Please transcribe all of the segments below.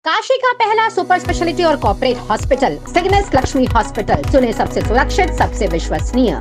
काशी का पहला super speciality और कॉर्पोरेट हॉस्पिटल सिग्नेस लक्ष्मी हॉस्पिटल, सुने सबसे सुरक्षित, सबसे विश्वसनीय।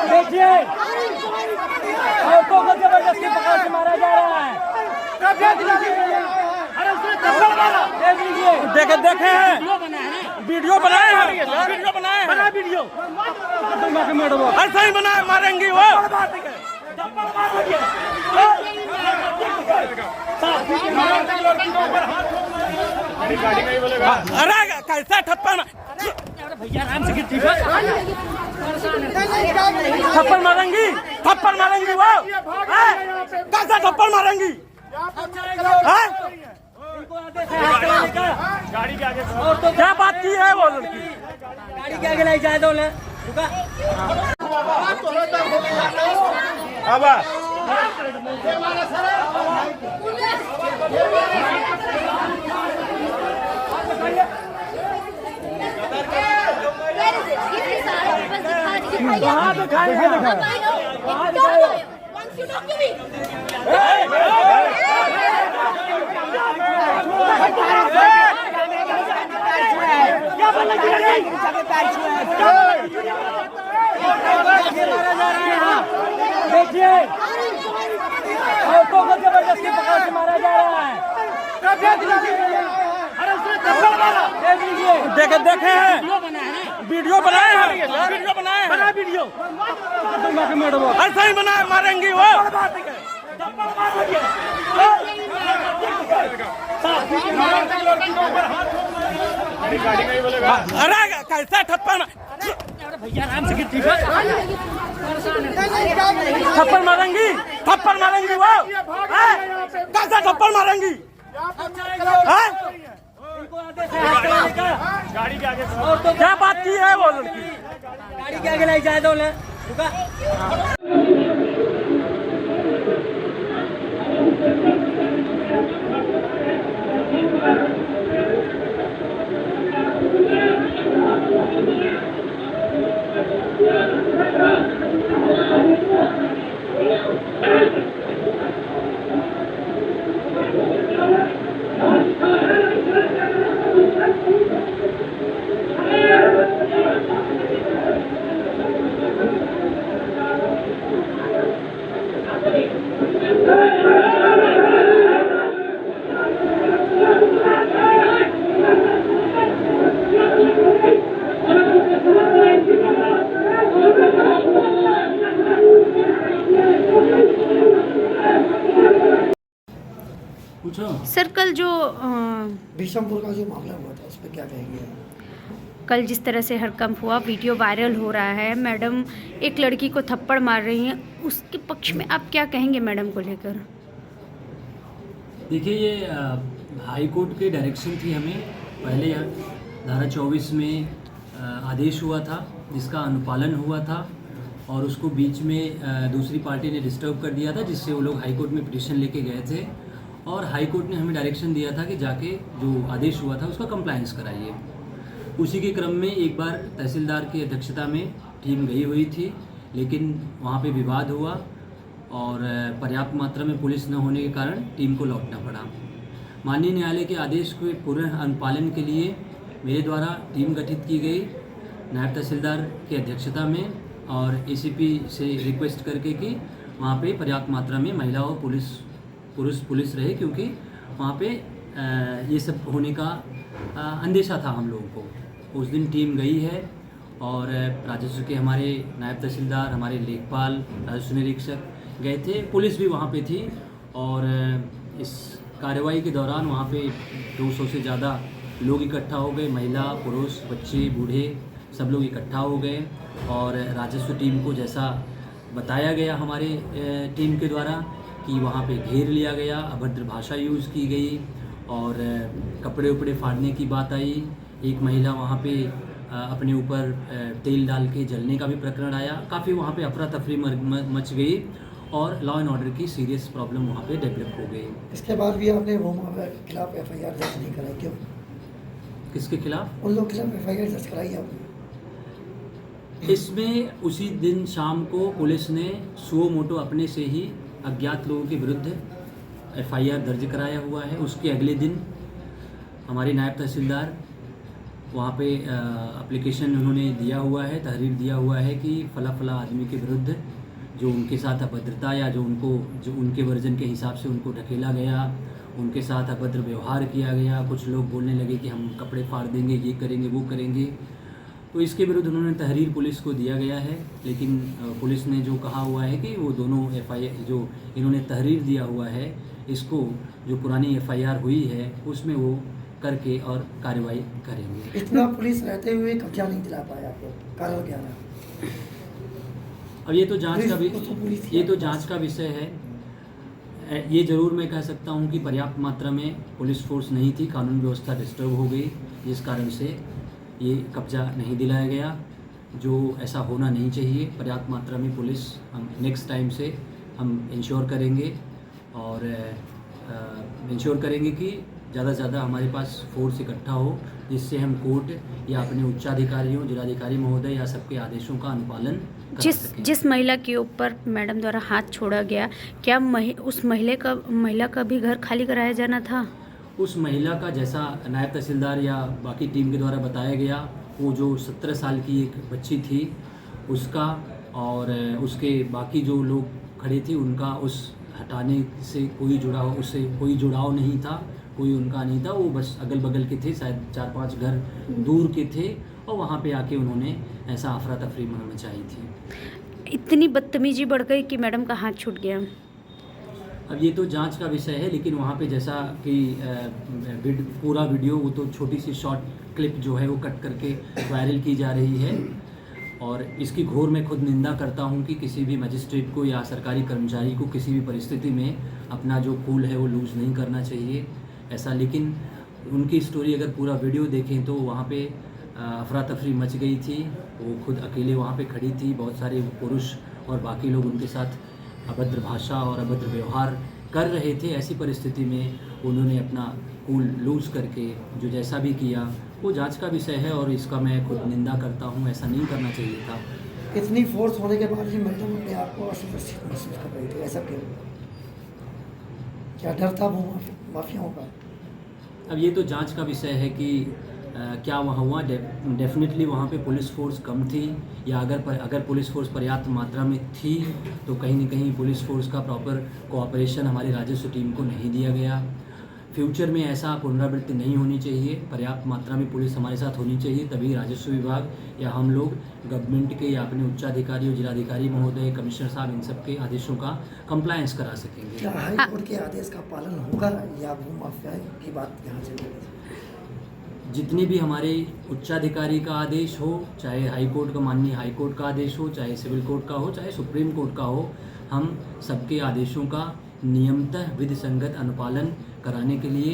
देखिए, औरतों को जबरदस्ती पकड़ के मारा जा रहा है। देखे देखे हैं, वीडियो बनाए हैं, ऐसा ही बनाए, मारेंगी वो। अरे कैसा थप्पड़, भैया आराम से गिरती है। थप्पड़ मारेंगी वो, कैसा थप्पड़ मारेंगी? गाड़ी के आगे और तो क्या बात की है वो लड़की? गाड़ी के आगे लाई जाए तो देखिए, औरतों को जबरदस्ती पकड़ के मारा जा रहा है। देखे देखे हैं, वीडियो बनाए हैं, ऐसा ही बनाए, मारेंगी वो। अरे कैसा थप्पड़, भैया आराम से गिरती है। थप्पड़ मारेंगी वो, कैसा थप्पड़ मारेंगी? गाड़ी के आगे और तो क्या बात की है वो लड़की? गाड़ी के आगे लाई जाए तो सर, कल जो भीषमपुर का जो मामला हुआ था उस पर क्या कहेंगे? कल जिस तरह से हड़कंप हुआ, वीडियो वायरल हो रहा है, मैडम एक लड़की को थप्पड़ मार रही हैं, उसके पक्ष में आप क्या कहेंगे मैडम को लेकर? देखिए, ये हाई कोर्ट की डायरेक्शन थी हमें। पहले धारा 24 में आदेश हुआ था जिसका अनुपालन हुआ था, और उसको बीच में दूसरी पार्टी ने डिस्टर्ब कर दिया था, जिससे वो लोग हाई कोर्ट में पिटीशन लेके गए थे, और हाई कोर्ट ने हमें डायरेक्शन दिया था कि जाके जो आदेश हुआ था उसका कंप्लायंस कराइए। उसी के क्रम में एक बार तहसीलदार की अध्यक्षता में टीम गई हुई थी, लेकिन वहाँ पे विवाद हुआ और पर्याप्त मात्रा में पुलिस न होने के कारण टीम को लौटना पड़ा। माननीय न्यायालय के आदेश के पूर्ण अनुपालन के लिए मेरे द्वारा टीम गठित की गई नायब तहसीलदार की अध्यक्षता में, और एसीपी से रिक्वेस्ट करके कि वहाँ पे पर्याप्त मात्रा में महिला और पुलिस रहे, क्योंकि वहाँ पे ये सब होने का अंदेशा था हम लोगों को। उस दिन टीम गई है और राजस्व के हमारे नायब तहसीलदार, हमारे लेखपाल, राजस्व निरीक्षक गए थे, पुलिस भी वहाँ पे थी, और इस कार्रवाई के दौरान वहाँ पे 200 से ज़्यादा लोग इकट्ठा हो गए, महिला, पुरुष, बच्चे, बूढ़े, सब लोग इकट्ठा हो गए, और राजस्व टीम को जैसा बताया गया हमारे टीम के द्वारा कि वहाँ पे घेर लिया गया, अभद्र भाषा यूज़ की गई और कपड़े उपड़े फाड़ने की बात आई। एक महिला वहाँ पे अपने ऊपर तेल डाल के जलने का भी प्रकरण आया। काफ़ी वहाँ पे अफरा तफरी मच गई और लॉ एंड ऑर्डर की सीरियस प्रॉब्लम वहाँ पे डेवलप हो गई। इसके बाद भी आपने वो के खिलाफ FIR दर्ज नहीं कराई क्यों? किसके खिलाफ? उन लोग के खिलाफ FIR दर्ज कराई आपने? इसमें उसी दिन शाम को पुलिस ने सुओ मोटो अपने से ही अज्ञात लोगों के विरुद्ध FIR दर्ज कराया हुआ है। उसके अगले दिन हमारे नायब तहसीलदार वहाँ पे एप्लीकेशन उन्होंने दिया हुआ है, तहरीर दिया हुआ है कि फला आदमी के विरुद्ध जो उनके साथ अभद्रता या जो उनके वर्जन के हिसाब से उनको ढकेला गया, उनके साथ अभद्र व्यवहार किया गया। कुछ लोग बोलने लगे कि हम कपड़े फाड़ देंगे, ये करेंगे, वो करेंगे। तो इसके विरुद्ध उन्होंने तहरीर पुलिस को दिया गया है, लेकिन पुलिस ने जो कहा हुआ है कि वो दोनों FIR जो इन्होंने तहरीर दिया हुआ है, इसको जो पुरानी FIR हुई है उसमें वो करके और कार्रवाई करेंगे। इतना पुलिस रहते हुए कब्जा नहीं दिला पाया आपको, कारण क्या रहा? अब ये तो जांच का विषय है। ये ज़रूर मैं कह सकता हूँ कि पर्याप्त मात्रा में पुलिस फोर्स नहीं थी, कानून व्यवस्था डिस्टर्ब हो गई, जिस कारण से ये कब्जा नहीं दिलाया गया, जो ऐसा होना नहीं चाहिए। पर्याप्त मात्रा में पुलिस हम नेक्स्ट टाइम से हम इंश्योर करेंगे और इंश्योर करेंगे कि ज़्यादा से ज़्यादा हमारे पास फोर्स इकट्ठा हो, जिससे हम कोर्ट या अपने उच्चाधिकारियों, जिलाधिकारी महोदय या सबके आदेशों का अनुपालन कर सकें। जिस महिला के ऊपर मैडम द्वारा हाथ छोड़ा गया, क्या उस महिला का भी घर खाली कराया जाना था? उस महिला का जैसा नायब तहसीलदार या बाकी टीम के द्वारा बताया गया, वो जो 17 साल की एक बच्ची थी उसका और उसके बाकी जो लोग खड़े थे उनका उस हटाने से उससे कोई जुड़ाव नहीं था, कोई उनका नहीं था। वो बस अगल बगल के थे, शायद 4-5 घर दूर के थे और वहाँ पे आके उन्होंने ऐसा अफरा तफरी मचाई थी। इतनी बदतमीजी बढ़ गई कि मैडम का हाथ छूट गया। अब ये तो जांच का विषय है, लेकिन वहाँ पे जैसा कि पूरा वीडियो, वो तो छोटी सी शॉर्ट क्लिप जो है वो कट करके वायरल की जा रही है और इसकी घोर मैं खुद निंदा करता हूँ कि किसी भी मजिस्ट्रेट को या सरकारी कर्मचारी को किसी भी परिस्थिति में अपना जो कूल है वो लूज़ नहीं करना चाहिए ऐसा। लेकिन उनकी स्टोरी अगर पूरा वीडियो देखें तो वहाँ पे अफरा तफरी मच गई थी। वो खुद अकेले वहाँ पे खड़ी थी, बहुत सारे पुरुष और बाकी लोग उनके साथ अभद्र भाषा और अभद्र व्यवहार कर रहे थे। ऐसी परिस्थिति में उन्होंने अपना कूल लूज़ करके जो जैसा भी किया वो जांच का विषय है और इसका मैं खुद निंदा करता हूँ। ऐसा नहीं करना चाहिए था। इतनी फोर्स होने के बाद भी मैडम अपने आप को असुरक्षित महसूस कर रही थी, ऐसा क्यों? क्या डर था वो माफियाओं का? अब ये तो जांच का विषय है कि क्या वहाँ हुआ। डेफिनेटली वहाँ पे पुलिस फोर्स कम थी या अगर पुलिस फोर्स पर्याप्त मात्रा में थी तो कहीं न कहीं पुलिस फोर्स का प्रॉपर कोऑपरेशन हमारी राजस्व टीम को नहीं दिया गया। फ्यूचर में ऐसा पुनरावृत्ति नहीं होनी चाहिए। पर्याप्त मात्रा में पुलिस हमारे साथ होनी चाहिए, तभी राजस्व विभाग या हम लोग गवर्नमेंट के या अपने उच्चाधिकारियों, जिलाधिकारी महोदय, कमिश्नर साहब, इन सब के आदेशों का कंप्लायंस करा सकेंगे। क्या हाई कोर्ट के आदेश का पालन होगा या भू माफिया की बात यहाँ से? जितने भी हमारे उच्चाधिकारी का आदेश हो, चाहे हाई कोर्ट का, माननीय हाई कोर्ट का आदेश हो, चाहे सिविल कोर्ट का हो, चाहे सुप्रीम कोर्ट का हो, हम सबके आदेशों का नियमतः विधि संगत अनुपालन कराने के लिए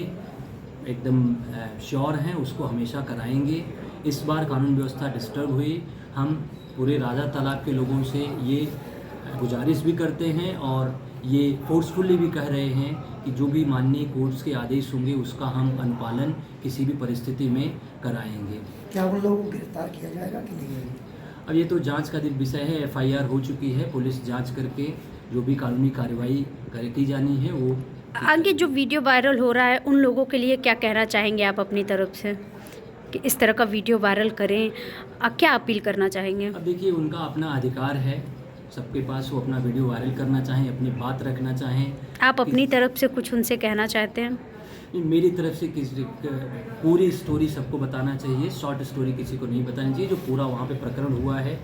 एकदम श्योर हैं, उसको हमेशा कराएंगे। इस बार कानून व्यवस्था डिस्टर्ब हुई। हम पूरे राजा तालाब के लोगों से ये गुजारिश भी करते हैं और ये फोर्सफुली भी कह रहे हैं कि जो भी माननीय कोर्ट्स के आदेश होंगे उसका हम अनुपालन किसी भी परिस्थिति में कराएंगे। क्या उन लोगों को गिरफ्तार किया जाएगा कि नहीं? अब ये तो जांच का विषय है। FIR हो चुकी है, पुलिस जांच करके जो भी कानूनी कार्रवाई की जानी है वो। आगे जो वीडियो वायरल हो रहा है उन लोगों के लिए क्या कहना चाहेंगे आप अपनी तरफ से कि इस तरह का वीडियो वायरल करें? क्या अपील करना चाहेंगे? अब देखिए, उनका अपना अधिकार है, सबके पास वो अपना वीडियो वायरल करना चाहें, अपनी बात रखना चाहें। आप अपनी तरफ से कुछ उनसे कहना चाहते हैं? मेरी तरफ से पूरी स्टोरी सबको बताना चाहिए, शॉर्ट स्टोरी किसी को नहीं बतानी चाहिए। जो पूरा वहाँ पे प्रकरण हुआ है,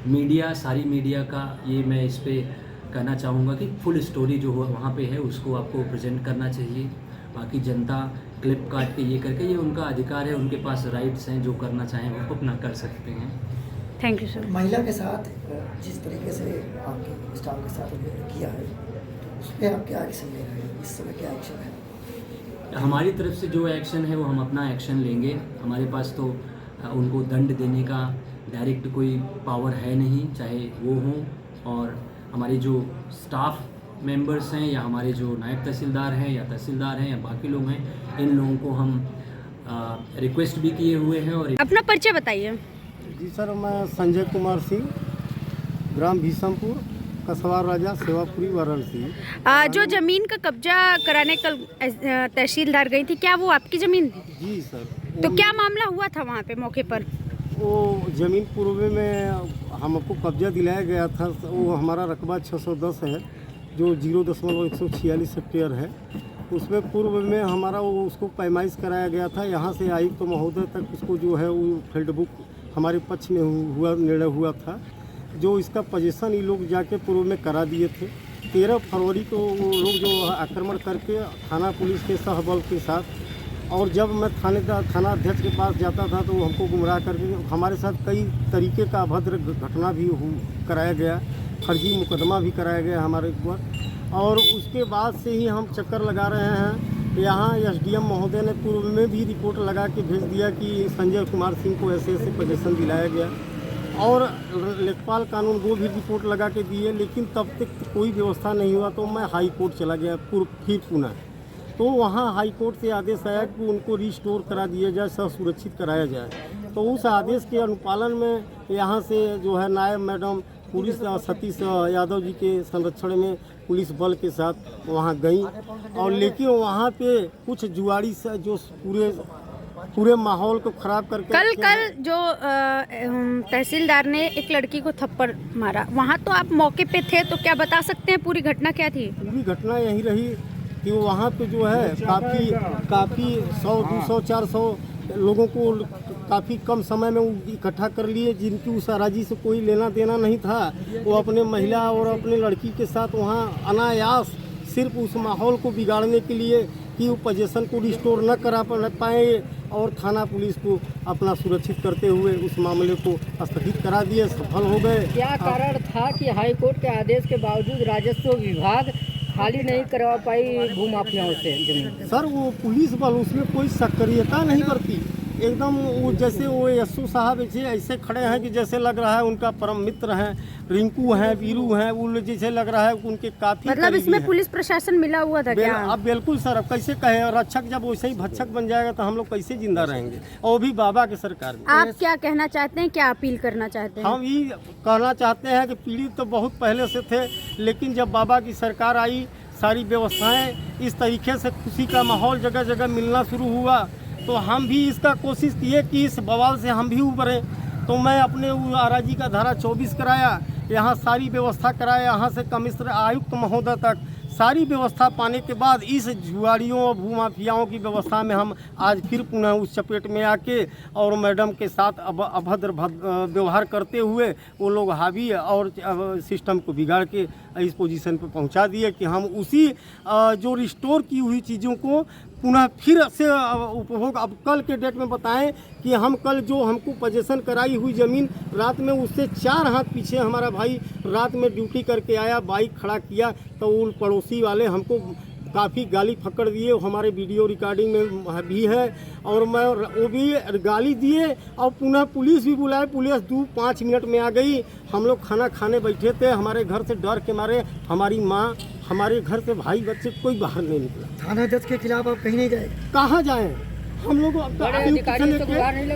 मीडिया, सारी मीडिया का ये मैं इस पर कहना चाहूँगा कि फुल स्टोरी जो हुआ वहाँ पे है उसको आपको प्रेजेंट करना चाहिए। बाकी जनता क्लिप काट के ये करके, ये उनका अधिकार है, उनके पास राइट्स हैं, जो करना चाहें वो अपना कर सकते हैं। Thank you sir. महिला के साथ जिस तरीके से आपके स्टाफ के साथ किया है उस पर आप क्या एक्शन ले रहे हैं, इस समय क्या एक्शन है? हमारी तरफ से जो एक्शन है वो हम अपना एक्शन लेंगे। हमारे पास तो उनको दंड देने का डायरेक्ट कोई पावर है नहीं, चाहे वो हों और हमारे जो स्टाफ मेंबर्स हैं या हमारे जो नायब तहसीलदार हैं या तहसीलदार हैं या बाकी लोग हैं, इन लोगों को हम रिक्वेस्ट भी किए हुए हैं। और अपना परिचय बताइए। जी सर, मैं संजय कुमार सिंह, ग्राम भीषमपुर, कसवार राजा, सेवापुरी, वाराणसी। जो ज़मीन का कब्जा कराने कल तहसीलदार गई थी, क्या वो आपकी ज़मीन थी? जी सर। तो क्या मामला हुआ था वहाँ पे मौके पर? वो ज़मीन पूर्व में हमको कब्जा दिलाया गया था। वो हमारा रकबा 610 है, जो 0.146 हेक्टेयर है। उसमें पूर्व में हमारा वो उसको पैमाइश कराया गया था। यहाँ से आयुक्त महोदय तक उसको जो है वो फील्ड बुक हमारे पक्ष में हुआ निर्णय हुआ था। जो इसका पोजीशन ये लोग जाके पूर्व में करा दिए थे। 13 फरवरी को वो लोग जो आक्रमण करके थाना पुलिस के सहबल के साथ, और जब मैं थाना अध्यक्ष के पास जाता था तो वो हमको गुमराह करके हमारे साथ कई तरीके का अभद्र घटना भी कराया गया, फर्जी मुकदमा भी कराया गया हमारे ऊपर। और उसके बाद से ही हम चक्कर लगा रहे हैं। यहाँ एसडीएम महोदय ने पूर्व में भी रिपोर्ट लगा के भेज दिया कि संजय कुमार सिंह को ऐसे ऐसे पोजीशन दिलाया गया, और लेखपाल कानून वो भी रिपोर्ट लगा के दिए, लेकिन तब तक कोई व्यवस्था नहीं हुआ। तो मैं हाई कोर्ट चला गया फिर पुनः। तो वहाँ हाई कोर्ट से आदेश आया कि उनको रिस्टोर करा दिया जाए, सुरक्षित कराया जाए। तो उस आदेश के अनुपालन में यहाँ से जो है नायब मैडम पुलिस सतीश यादव जी के संरक्षण में पुलिस बल के साथ वहाँ गई, और लेकिन वहाँ पे कुछ जुआड़ी से जो पूरे माहौल को खराब करके कल जो तहसीलदार ने एक लड़की को थप्पड़ मारा, वहाँ तो आप मौके पे थे, तो क्या बता सकते हैं पूरी घटना क्या थी? पूरी घटना यही रही कि वहाँ पे जो है काफ़ी 100, 200, 400 लोगों को काफ़ी कम समय में इकट्ठा कर लिए, जिनकी उस अराजी से कोई लेना देना नहीं था। वो अपने महिला और अपने लड़की के साथ वहाँ अनायास सिर्फ उस माहौल को बिगाड़ने के लिए कि वो पोजीशन को रिस्टोर न करा पाए, और थाना पुलिस को अपना सुरक्षित करते हुए उस मामले को स्थगित करा दिए, सफल हो गए। क्या कारण था कि हाई कोर्ट के आदेश के बावजूद राजस्व विभाग खाली नहीं करवा पाई भूमाफियाओं से जमीन? सर, वो पुलिस बल उसमें कोई सक्रियता नहीं करती। एकदम वो जैसे वो यस्सू साहब ऐसे खड़े हैं कि जैसे लग रहा है उनका परम मित्र हैं, रिंकू हैं, वीरू हैं, वो जैसे लग रहा है उनके काफी मतलब इसमें पुलिस प्रशासन मिला हुआ था क्या? अब बिल्कुल सर, अब कैसे कहे, रक्षक जब वैसे ही भक्षक बन जाएगा तो हम लोग कैसे जिंदा रहेंगे, और भी बाबा के सरकार में। आप क्या कहना चाहते हैं, क्या अपील करना चाहते हैं? हम ये कहना चाहते हैं कि पीड़ित तो बहुत पहले से थे, लेकिन जब बाबा की सरकार आई, सारी व्यवस्थाएं इस तरीके से खुशी का माहौल जगह जगह मिलना शुरू हुआ, तो हम भी इसका कोशिश किए कि इस बवाल से हम भी उभरें। तो मैं अपने अराजी का धारा 24 कराया, यहाँ सारी व्यवस्था कराया, यहाँ से कमिश्नर आयुक्त महोदय तक सारी व्यवस्था पाने के बाद इस जुआड़ियों और भूमाफियाओं की व्यवस्था में हम आज फिर पुनः उस चपेट में आके और मैडम के साथ अभद्र व्यवहार करते हुए वो लोग हावी और सिस्टम को बिगाड़ के इस पोजीशन पे पहुंचा दिए कि हम उसी जो रिस्टोर की हुई चीज़ों को पुनः फिर से उपभोग। अब कल के डेट में बताएं कि हम कल जो हमको पोजीशन कराई हुई ज़मीन, रात में उससे 4 हाथ पीछे हमारा भाई रात में ड्यूटी करके आया, बाइक खड़ा किया, तो उन पड़ोसी वाले हमको काफ़ी गाली फकड़ दिए, हमारे वीडियो रिकॉर्डिंग में भी है, और मैं वो भी गाली दिए, और पुनः पुलिस भी बुलाए। पुलिस 2-5 मिनट में आ गई। हम लोग खाना खाने बैठे थे, हमारे घर से डर के मारे हमारी माँ, हमारे घर से भाई बच्चे कोई बाहर नहीं निकला। थाना जज के खिलाफ आप कहीं नहीं गए? कहाँ जाएं हम लोग?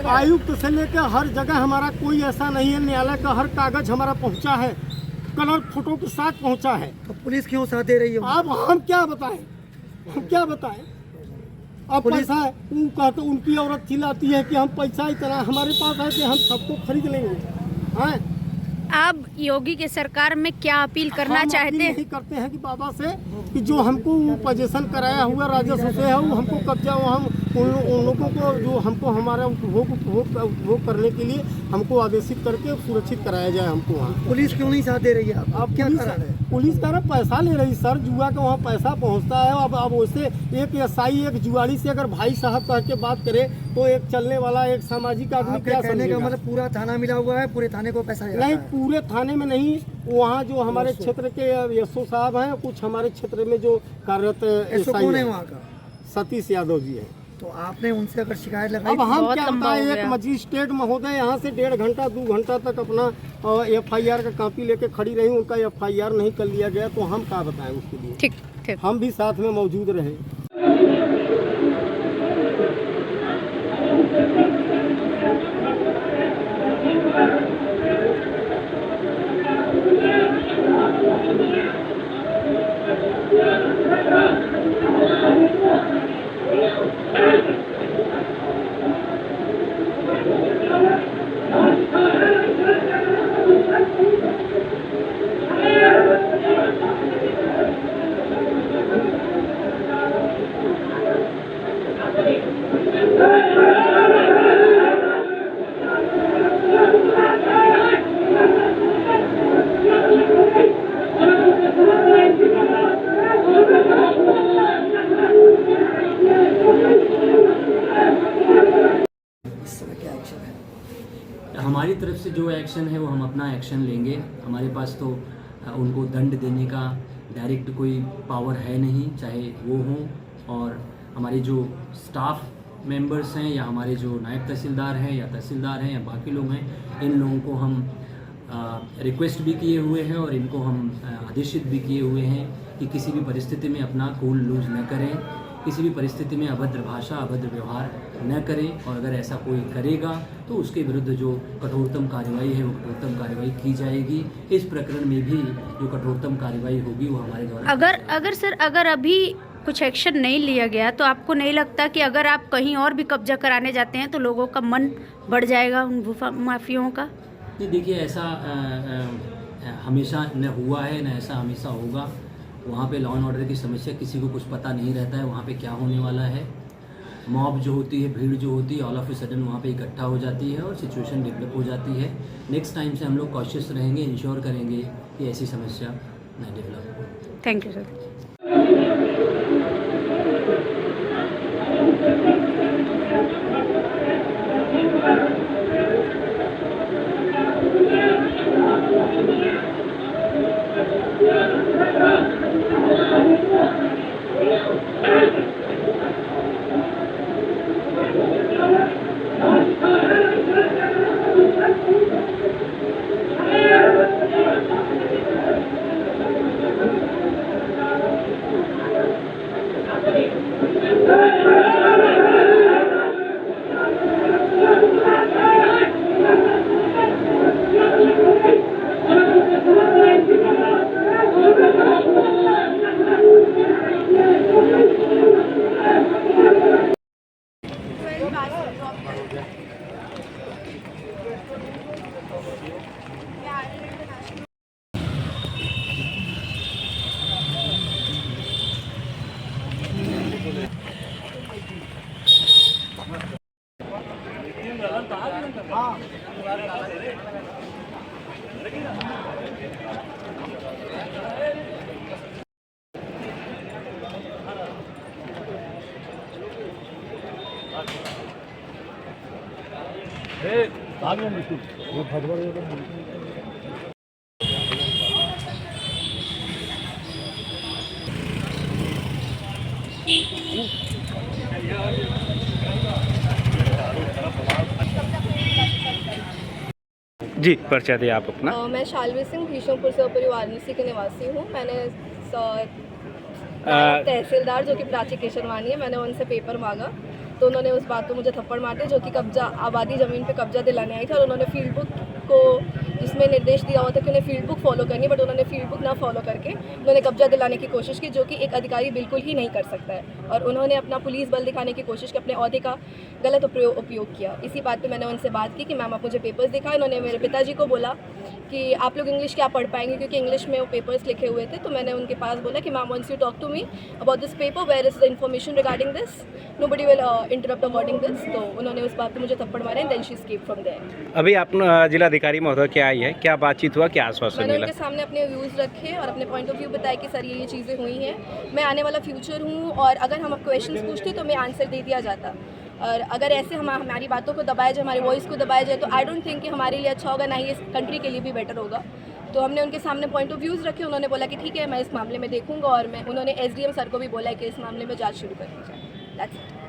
आयुक्त से लेकर हर जगह हमारा कोई ऐसा नहीं है, न्यायालय का हर कागज हमारा पहुँचा है, कलर फोटो के साथ पहुँचा है। तो पुलिस क्यों साथ दे रही है? अब हम क्या बताएं, हम क्या बताएं? अब पैसा है, कहते उनकी औरत चिल्लाती है कि हम पैसा इतना हमारे पास है कि हम सबको खरीद लेंगे। हाँ, आप योगी के सरकार में क्या अपील करना चाहते हैं? यही करते हैं कि बाबा से कि जो हमको पोजीशन कराया हुआ राजस्व से है, वो हमको कब्जा वो हम उन लोगों को जो हमको हमारा उपभोग करने के लिए हमको आदेशित करके सुरक्षित कराया जाए हमको वहाँ। पुलिस क्यों नहीं साथ दे रही है? आप क्या करा रहे हैं? पुलिस कह रहा पैसा ले रही सर, जुआ का वहाँ पैसा पहुँचता है। अब वैसे एक एसआई एक जुआड़ी से अगर भाई साहब कह के बात करे तो एक चलने वाला एक सामाजिक आदमी क्या कहने का समझेगा? मतलब पूरा थाना मिला हुआ है, पूरे थाने को पैसा जाता नहीं, है? पूरे थाने में नहीं, वहाँ जो हमारे क्षेत्र के एसओ साहब हैं, कुछ हमारे क्षेत्र में जो कार्यरत ऐसा कौन है वहाँ का? सतीश यादव जी है। तो आपने उनसे अगर शिकायत लगाई? अब हम बहुत क्या लंबा बताएं, हो एक गया। मजिस्ट्रेट महोदय यहाँ से 1.5 घंटा 2 घंटा तक अपना FIR का कॉपी लेके खड़ी रही, उनका FIR नहीं कर लिया गया, तो हम क्या बताएं उसके लिए? ठीक ठीक। हम भी साथ में मौजूद रहे। इस समय क्या एक्शन है? हमारी तरफ से जो एक्शन है वो हम अपना एक्शन लेंगे। हमारे पास तो उनको दंड देने का डायरेक्ट कोई पावर है नहीं, चाहे वो हों और हमारे जो स्टाफ मेंबर्स हैं या हमारे जो नायब तहसीलदार हैं या तहसीलदार हैं या बाकी लोग हैं, इन लोगों को हम रिक्वेस्ट भी किए हुए हैं और इनको हम आदेशित भी किए हुए हैं कि किसी भी परिस्थिति में अपना कूल लूज न करें, किसी भी परिस्थिति में अभद्र भाषा अभद्र व्यवहार न करें, और अगर ऐसा कोई करेगा तो उसके विरुद्ध जो कठोरतम कार्रवाई है वो कठोरतम कार्रवाई की जाएगी। इस प्रकरण में भी जो कठोरतम कार्रवाई होगी वो हमारे द्वारा अगर सर अगर अभी कुछ एक्शन नहीं लिया गया तो आपको नहीं लगता कि अगर आप कहीं और भी कब्जा कराने जाते हैं तो लोगों का मन बढ़ जाएगा उन माफियों का? नहीं, देखिए ऐसा हमेशा न हुआ है न ऐसा हमेशा होगा। वहाँ पे लॉ एंड ऑर्डर की समस्या किसी को कुछ पता नहीं रहता है वहाँ पे क्या होने वाला है। मॉब जो होती है, भीड़ जो होती है, ऑल ऑफ ए सडन वहाँ पे इकट्ठा हो जाती है और सिचुएशन डेवलप हो जाती है। नेक्स्ट टाइम से हम लोग कॉशियस रहेंगे, इंश्योर करेंगे कि ऐसी समस्या न डेवलप हो। Thank you sir. जी परिचय दिया आप अपना। मैं शालवी सिंह भीष्मपुर से ऊपरी वाराणसी के निवासी हूँ। मैंने तहसीलदार जो कि प्राची केशरवानी है, मैंने उनसे पेपर मांगा तो उन्होंने उस बात पर मुझे थप्पड़ मार दिया, जो कि कब्जा आबादी ज़मीन पे कब्जा दिलाने आई थी, और उन्होंने फील्ड बुक उनको जिसमें निर्देश दिया हुआ था कि उन्हें फील्ड बुक फॉलो करनी, बट उन्होंने फील्ड बुक ना फॉलो करके उन्होंने कब्जा दिलाने की कोशिश की, जो कि एक अधिकारी बिल्कुल ही नहीं कर सकता है। और उन्होंने अपना पुलिस बल दिखाने की कोशिश की, अपने ओहदे का गलत उपयोग किया। इसी बात पे मैंने उनसे बात की कि मैम आप मुझे पेपर्स दिखाएं। उन्होंने मेरे पिताजी को बोला कि आप लोग इंग्लिश क्या पढ़ पाएंगे, क्योंकि इंग्लिश में वो पेपर्स लिखे हुए थे। तो मैंने उनके पास बोला कि ma'am once you talk to me about this paper, where is the information regarding this, nobody will interrupt according this. तो उन्होंने उस बात पे मुझे थप्पड़ मारे and then she escaped from there. अभी आप जिलाधिकारी महोदय क्या आई है, क्या बातचीत हुआ, क्या आश्वासन मैंने मिला? उनके सामने अपने व्यूज़ रखे और अपने पॉइंट ऑफ व्यू बताया कि सर ये चीज़ें हुई हैं, मैं आने वाला फ्यूचर हूँ और अगर हम क्वेश्चंस पूछते तो मैं आंसर दे दिया जाता। और अगर ऐसे हमारी बातों को दबाया जाए, हमारी वॉइस को दबाया जाए, तो आई डोंट थिंक कि हमारे लिए अच्छा होगा, ना ही इस कंट्री के लिए भी बेटर होगा। तो हमने उनके सामने पॉइंट ऑफ व्यूज़ रखे, उन्होंने बोला कि ठीक है मैं इस मामले में देखूंगा, और उन्होंने SDM सर को भी बोला है कि इस मामले में जांच शुरू कर दी जाए। That's it.